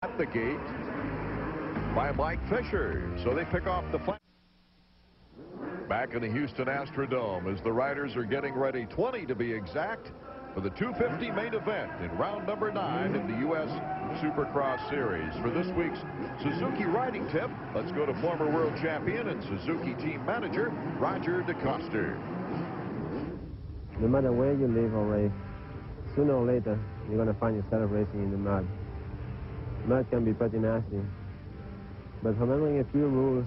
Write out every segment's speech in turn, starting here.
at the gate by Mike Fisher. So they pick off the flag. Back in the Houston Astrodome as the riders are getting ready, 20 to be exact, for the 250 main event in round number 9 in the U.S. Supercross Series. For this week's Suzuki riding tip, let's go to former world champion and Suzuki team manager Roger DeCoster. No matter where you live or race, sooner or later you're going to find yourself racing in the mud. Mud can be pretty nasty, but remembering a few rules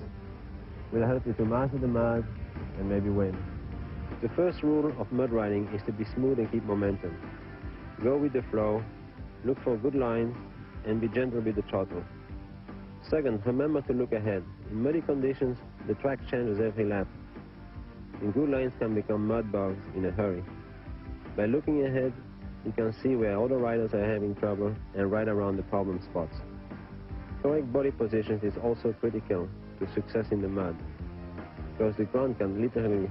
will help you to master the mud and maybe win. The first rule of mud riding is to be smooth and keep momentum. Go with the flow, look for good lines, and be gentle with the throttle. Second, remember to look ahead. In muddy conditions, the track changes every lap, and good lines can become mud bugs in a hurry. By looking ahead, you can see where other riders are having trouble and ride around the problem spots. Correct body positions is also critical to success in the mud, because the ground can literally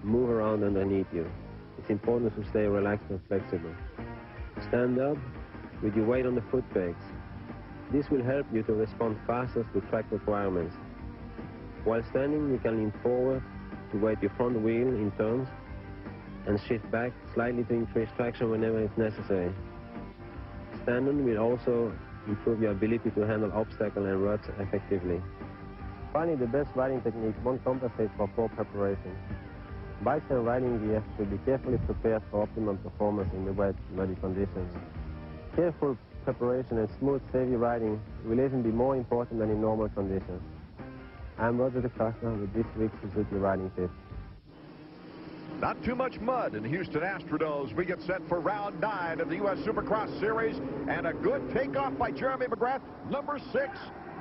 move around underneath you. It's important to stay relaxed and flexible. Stand up with your weight on the foot pegs. This will help you to respond faster to track requirements. While standing, you can lean forward to weight your front wheel in turns and shift back slightly to increase traction whenever it's necessary. Standing will also improve your ability to handle obstacles and ruts effectively. Finally, the best riding technique won't compensate for poor preparation. Bikes and riding gear should be carefully prepared for optimum performance in the wet, muddy conditions. Careful preparation and smooth, steady riding will even be more important than in normal conditions. I'm Roger DeCoster with this week's Suzuki riding tip. Not too much mud in the Houston Astrodome. We get set for round 9 of the U.S. Supercross Series, and a good takeoff by Jeremy McGrath. Number 6,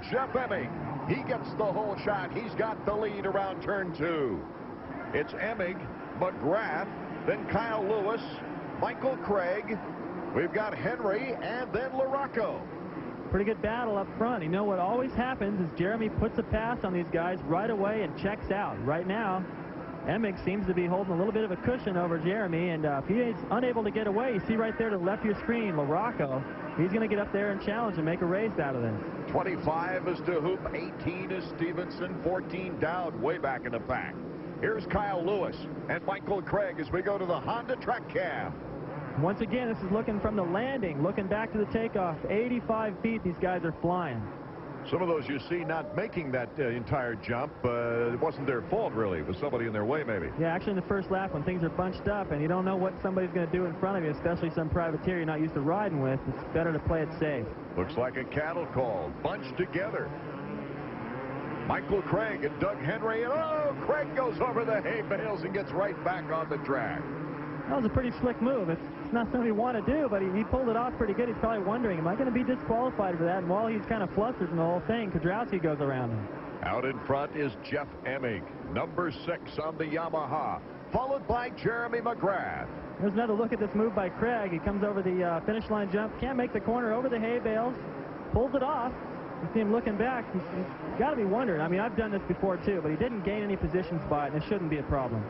Jeff Emig. He gets the whole shot. He's got the lead around turn 2. It's Emig, McGrath, then Kyle Lewis, Michael Craig. We've got Henry, and then LaRocco. Pretty good battle up front. You know what always happens is Jeremy puts a pass on these guys right away and checks out. Right now, Emig seems to be holding a little bit of a cushion over Jeremy, and if he is unable to get away, you see right there to the left of your screen, LaRocco. He's going to get up there and challenge and make a race out of this. 25 is DeHoop, 18 is Stevenson, 14 down, way back in the pack. Here's Kyle Lewis and Michael Craig as we go to the Honda track cam. Once again, this is looking from the landing, looking back to the takeoff. 85 feet, these guys are flying. Some of those you see not making that entire jump. It wasn't their fault, really. It was somebody in their way, maybe. Yeah, actually in the first lap when things are bunched up and you don't know what somebody's going to do in front of you, especially some privateer you're not used to riding with, it's better to play it safe. Looks like a cattle call, bunched together. Michael Craig and Doug Henry, and oh, Craig goes over the hay bales and gets right back on the track. That was a pretty slick move. It's not something you want to do, but he pulled it off pretty good. He's probably wondering, am I going to be disqualified for that? And while he's kind of flustered in the whole thing, Kudrowski goes around him. Out in front is Jeff Emig, number 6 on the Yamaha, followed by Jeremy McGrath. There's another look at this move by Craig. He comes over the finish line jump, can't make the corner over the hay bales, pulls it off. You see him looking back. He's got to be wondering. I mean, I've done this before too, but he didn't gain any positions by it, and it shouldn't be a problem.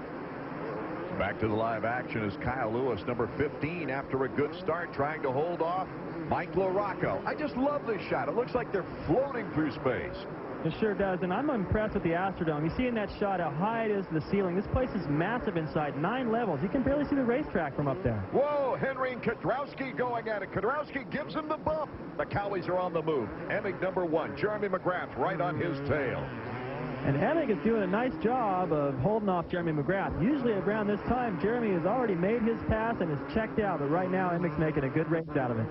Back to the live action is Kyle Lewis, number 15, after a good start, trying to hold off Mike LaRocco. I just love this shot. It looks like they're floating through space. It sure does, and I'm impressed with the Astrodome. You see in that shot how high it is to the ceiling. This place is massive inside, 9 levels. You can barely see the racetrack from up there. Whoa, Henry and Kudrowski going at it. Kudrowski gives him the bump. The Cowies are on the move. Emig, number 1. Jeremy McGrath right on his tail. And Emig is doing a nice job of holding off Jeremy McGrath. Usually around this time, Jeremy has already made his pass and is checked out, but right now Emig's making a good race out of it.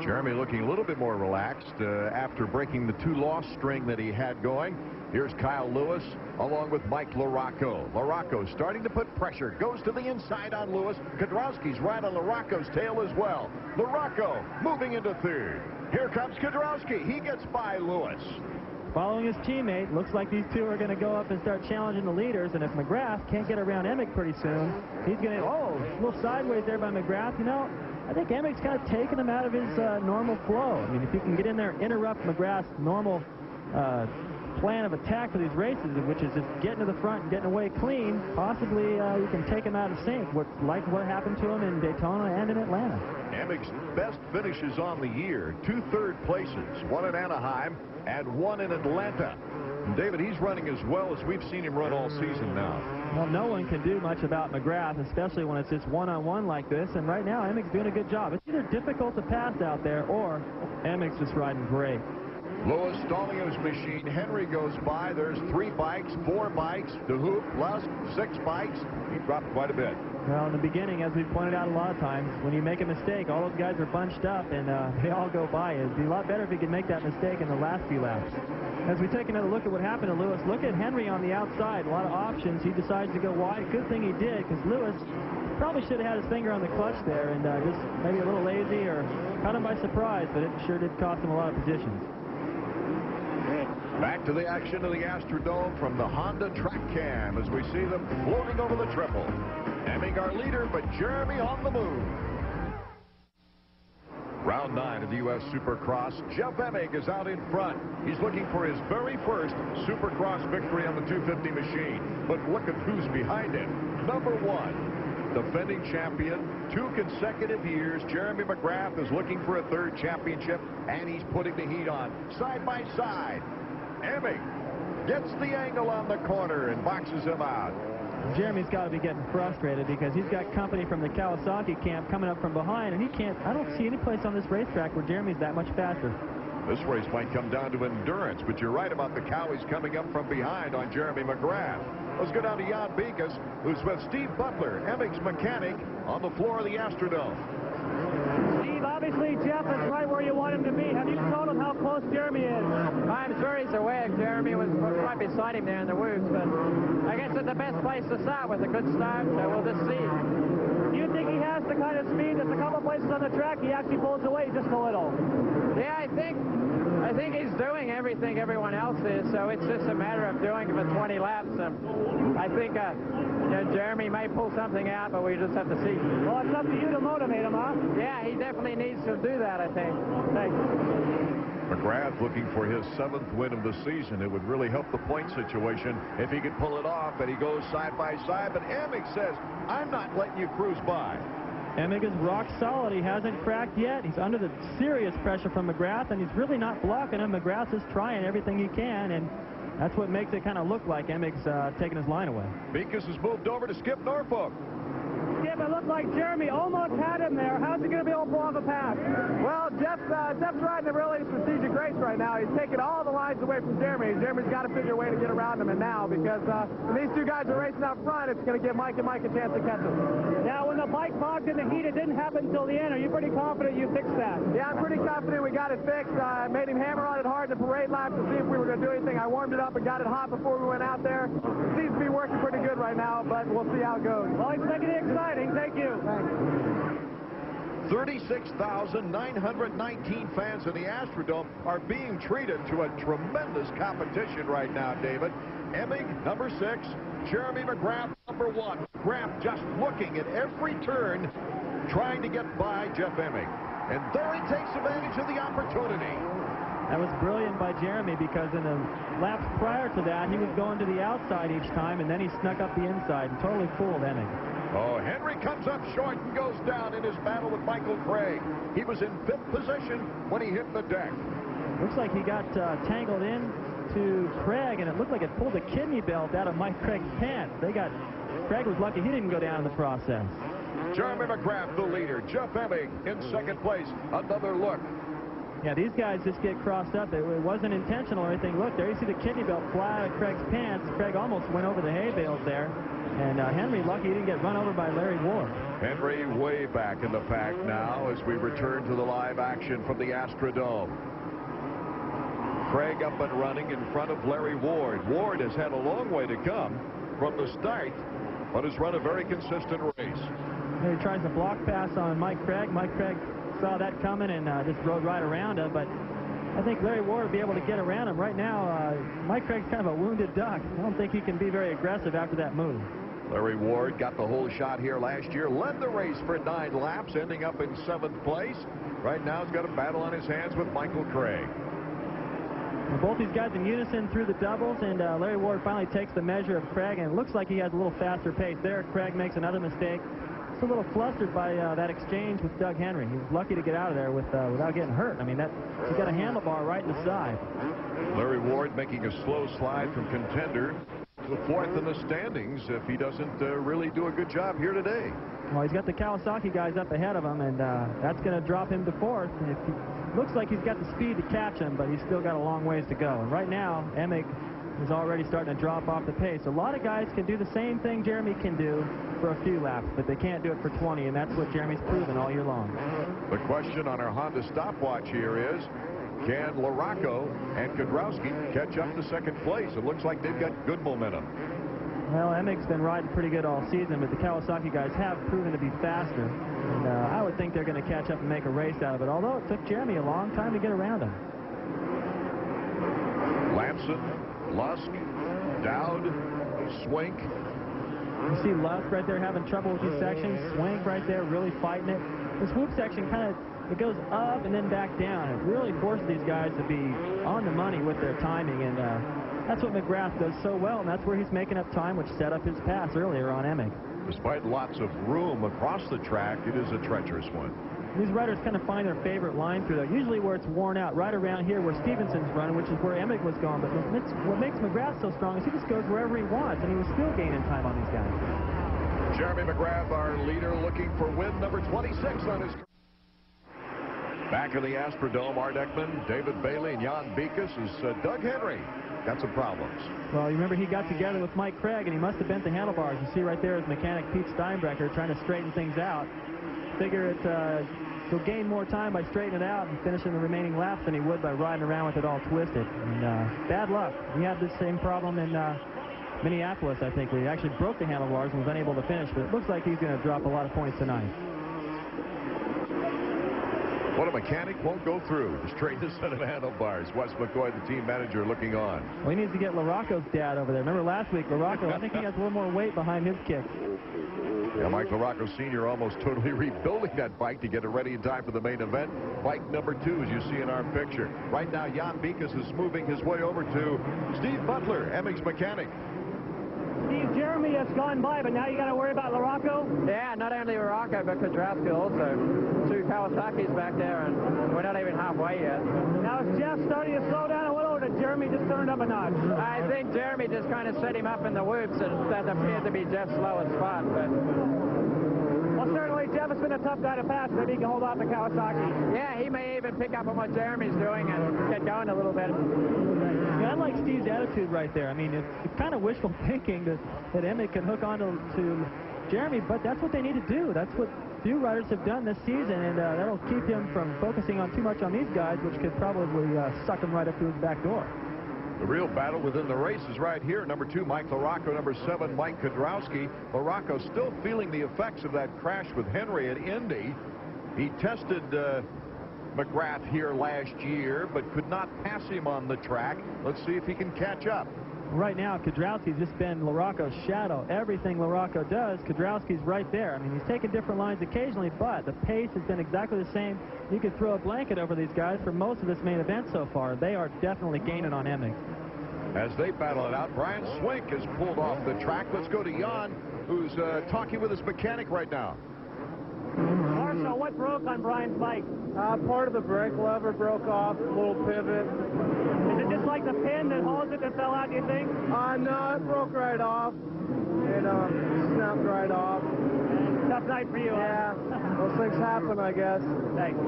Jeremy looking a little bit more relaxed after breaking the 2-loss string that he had going. Here's Kyle Lewis along with Mike LaRocco. LaRocco starting to put pressure, goes to the inside on Lewis. Kudrowski's right on LaRocco's tail as well. LaRocco moving into 3rd. Here comes Kudrowski. He gets by Lewis. Following his teammate, looks like these two are going to go up and start challenging the leaders, and if McGrath can't get around Emig pretty soon, he's going to, oh, a little sideways there by McGrath. You know, I think Emig's kind of taking him out of his normal flow. I mean, if you can get in there and interrupt McGrath's normal plan of attack for these races, which is just getting to the front and getting away clean, possibly you can take him out of sync, like what happened to him in Daytona and in Atlanta. Emig's best finishes on the year. 2 third places, 1 in Anaheim and 1 in Atlanta. And David, he's running as well as we've seen him run all season now. Well, no one can do much about McGrath, especially when it's just one-on-one like this. And right now, Emig's doing a good job. It's either difficult to pass out there or Emig's just riding great. Lewis stalling his machine. Henry goes by. There's 3 bikes, 4 bikes. DeHoop, Lusk, 6 bikes. He dropped quite a bit. Well, in the beginning, as we've pointed out a lot of times, when you make a mistake, all those guys are bunched up and they all go by. It'd be a lot better if he could make that mistake in the last few laps. As we take another look at what happened to Lewis, look at Henry on the outside. A lot of options. He decides to go wide. Good thing he did, because Lewis probably should have had his finger on the clutch there and just maybe a little lazy or caught him by surprise, but it sure did cost him a lot of positions. Back to the action of the Astrodome from the Honda track cam as we see them floating over the triple. Emig our leader, but Jeremy on the move. Round 9 of the U.S. Supercross. Jeff Emig is out in front. He's looking for his very first Supercross victory on the 250 machine. But look at who's behind him. Number 1, defending champion, 2 consecutive years. Jeremy McGrath is looking for a 3rd championship, and he's putting the heat on. Side by side. Emig gets the angle on the corner and boxes him out. Jeremy's got to be getting frustrated because he's got company from the Kawasaki camp coming up from behind, and I don't see any place on this racetrack where Jeremy's that much faster. This race might come down to endurance, but you're right about the Cowies coming up from behind on Jeremy McGrath. Let's go down to Jan Beekes, who's with Steve Butler, Emig's mechanic, on the floor of the Astrodome. Steve, obviously Jeff is right where you want him to be. Have you told him how close Jeremy is? I'm sure he's aware. Jeremy was right beside him there in the woods, but I guess it's the best place to start with a good start, so we'll just see. Do you think he has the kind of speed that's a couple places on the track he actually pulls away just a little? Yeah, I think he's doing everything everyone else is, so it's just a matter of doing it for 20 laps. I think Jeremy may pull something out, but we just have to see. Well, it's up to you to motivate him, huh? Yeah, he definitely needs to do that, I think. Thanks. McGrath looking for his 7th win of the season. It would really help the point situation if he could pull it off, and he goes side by side. But Emig says, I'm not letting you cruise by. Emig is rock solid. He hasn't cracked yet. He's under the serious pressure from McGrath, and he's really not blocking him. McGrath is trying everything he can, and that's what makes it kind of look like Emig's taking his line away. Beekes has moved over to Skip Norfolk. Skip, it looks like Jeremy almost had him there. How's he going to be able to pull off a pass? Well, Jeff's riding a really strategic race right now. He's taking all the lines away from Jeremy. Jeremy's got to figure a way to get around him, and now, because when these 2 guys are racing out front, it's going to give Mike a chance to catch him. Now, when the bike bogged in the heat, it didn't happen until the end. Are you pretty confident you fixed that? Yeah, I'm pretty confident we got it fixed. I made him hammer on it hard in the parade lap to see if we were going to do anything. I warmed it up and got it hot before we went out there. It seems to be working pretty good right now, but we'll see how it goes. Well, he's making it exciting. Thank you. Thanks. 36,919 fans in the Astrodome are being treated to a tremendous competition right now, David. Emig, number 6. Jeremy McGrath, number 1. McGrath just looking at every turn, trying to get by Jeff Emig. And there he takes advantage of the opportunity. That was brilliant by Jeremy, because in the laps prior to that, he was going to the outside each time, and then he snuck up the inside and totally fooled Emig. Oh, Henry comes up short and goes down in his battle with Michael Craig. He was in 5th position when he hit the deck. Looks like he got tangled in to Craig, and it looked like it pulled a kidney belt out of Mike Craig's pants. Craig was lucky he didn't go down in the process. Jeremy McGrath, the leader. Jeff Emig in 2nd place. Another look. Yeah, these guys just get crossed up. It wasn't intentional or anything. Look, there you see the kidney belt fly out of Craig's pants. Craig almost went over the hay bales there. And Henry, lucky he didn't get run over by Larry Ward. Henry way back in the pack now as we return to the live action from the Astrodome. Craig up and running in front of Larry Ward. Ward has had a long way to come from the start, but has run a very consistent race. He tries a block pass on Mike Craig. Mike Craig saw that coming and just rode right around him, but I think Larry Ward will be able to get around him. Right now, Mike Craig's kind of a wounded duck. I don't think he can be very aggressive after that move. Larry Ward got the whole shot here last year, led the race for 9 laps, ending up in 7th place. Right now he's got a battle on his hands with Michael Craig. Well, both these guys in unison through the doubles, and Larry Ward finally takes the measure of Craig, and it looks like he has a little faster pace there. Craig makes another mistake, just a little flustered by that exchange with Doug Henry. He was lucky to get out of there without getting hurt. I mean, he's got a handlebar right in the side. Larry Ward making a slow slide from contender to fourth in the standings if he doesn't really do a good job here today. Well, he's got the Kawasaki guys up ahead of him, and that's going to drop him to fourth. And looks like he's got the speed to catch him, but he's still got a long ways to go. And right now, Emig is already starting to drop off the pace. A lot of guys can do the same thing Jeremy can do for a few laps, but they can't do it for 20, and that's what Jeremy's proven all year long. The question on our Honda stopwatch here is, can LaRocco and Kudrowski catch up to second place? It looks like they've got good momentum. Well, Emig's been riding pretty good all season, but the Kawasaki guys have proven to be faster. And I would think they're going to catch up and make a race out of it, although it took Jeremy a long time to get around him. Lamson, Lusk, Dowd, Swink. You see Lusk right there having trouble with these sections. Swink right there really fighting it. This whoop section kind of, it goes up and then back down. It really forces these guys to be on the money with their timing, and that's what McGrath does so well, and that's where he's making up time, which set up his pass earlier on Emig. Despite lots of room across the track, it is a treacherous one. These riders kind of find their favorite line through there, usually where it's worn out, right around here where Stevenson's running, which is where Emig was going. But what makes McGrath so strong is he just goes wherever he wants, and he was still gaining time on these guys. Jeremy McGrath, our leader, looking for win number 26 on his career. Back in the Astrodome, Art Ekman, David Bailey, and Jan Beekes is Doug Henry. Got some problems. Well, you remember he got together with Mike Craig, and he must have bent the handlebars. You see right there is mechanic Pete Steinbrecher trying to straighten things out. Figure he'll gain more time by straightening it out and finishing the remaining laps than he would by riding around with it all twisted. And bad luck. He had the same problem in Minneapolis, I think, where he actually broke the handlebars and was unable to finish. But it looks like he's going to drop a lot of points tonight. What a mechanic won't go through to straighten a set of handlebars. Wes McCoy, the team manager, looking on. Well, he needs to get LaRocco's dad over there. Remember last week, LaRocco, I think he has a little more weight behind his kick. Yeah, Mike LaRocco Sr. almost totally rebuilding that bike to get it ready in time for the main event. Bike number 2, as you see in our picture. Right now, Jan Beekes is moving his way over to Steve Butler, Emig's mechanic. Steve, Jeremy has gone by, but now you got to worry about LaRocco? Yeah, not only LaRocco, but Kudrowski also. 2 Kawasaki's back there, and we're not even halfway yet. Now is Jeff starting to slow down a little, or did Jeremy just turn it up a notch? I think Jeremy just kind of set him up in the whoops, and that appeared to be Jeff's slowest spot. But well, certainly Jeff has been a tough guy to pass. Maybe he can hold off the Kawasaki. yeah, he may even pick up on what Jeremy's doing and get going a little bit. Yeah, I like Steve's attitude right there. I mean, it's kind of wishful thinking that Emig can hook on to Jeremy, but that's what they need to do. That's what few riders have done this season, and that'll keep him from focusing on too much on these guys, which could probably suck him right up to his back door. The real battle within the race is right here. Number 2, Mike LaRocco. Number 7, Mike Kudrowski. LaRocco still feeling the effects of that crash with Henry at Indy. He tested McGrath here last year, but could not pass him on the track. Let's see if he can catch up. Right now, Kudrowski's just been LaRocco's shadow. Everything LaRocco does, Kudrowski's right there. I mean, he's taken different lines occasionally, but the pace has been exactly the same. You could throw a blanket over these guys for most of this main event so far. They are definitely gaining on Emig. As they battle it out, Brian Swink has pulled off the track. Let's go to Jan, who's talking with his mechanic right now. Marshall, what broke on Brian's bike? Part of the brake lever broke off, a little pivot. Is it just like the pin that holds it that fell out, do you think? No, it broke right off. It snapped right off. Tough night for you, Yeah, those things happen, I guess. Thanks.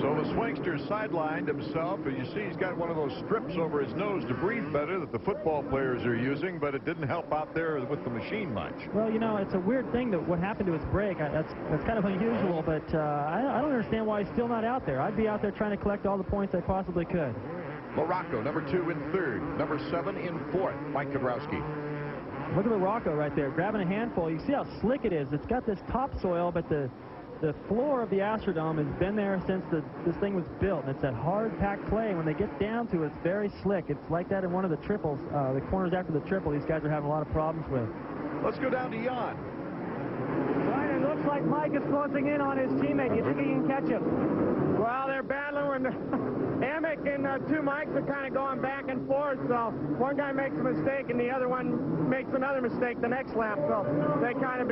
So the Swinkster sidelined himself, and you see he's got one of those strips over his nose to breathe better that the football players are using, but it didn't help out there with the machine much. Well, you know, it's a weird thing that what happened to his brake. That's kind of unusual, but I don't understand why he's still not out there. I'd be out there trying to collect all the points I possibly could. LaRocco, number 2 in 3rd. Number 7 in 4th, Mike Kudrowski. Look at LaRocco right there, grabbing a handful. You see how slick it is. It's got this topsoil, but the floor of the Astrodome has been there since this thing was built, and it's that hard-packed clay. When they get down to it, it's very slick. It's like that in one of the triples, the corners after the triple. These guys are having a lot of problems with. Let's go down to Jan. Brian, it looks like Mike is closing in on his teammate. Do you think he can catch him? Well, Well, they're battling when Amick and two Mikes are kind of going back and forth, so one guy makes a mistake and the other one makes another mistake the next lap, so they kind of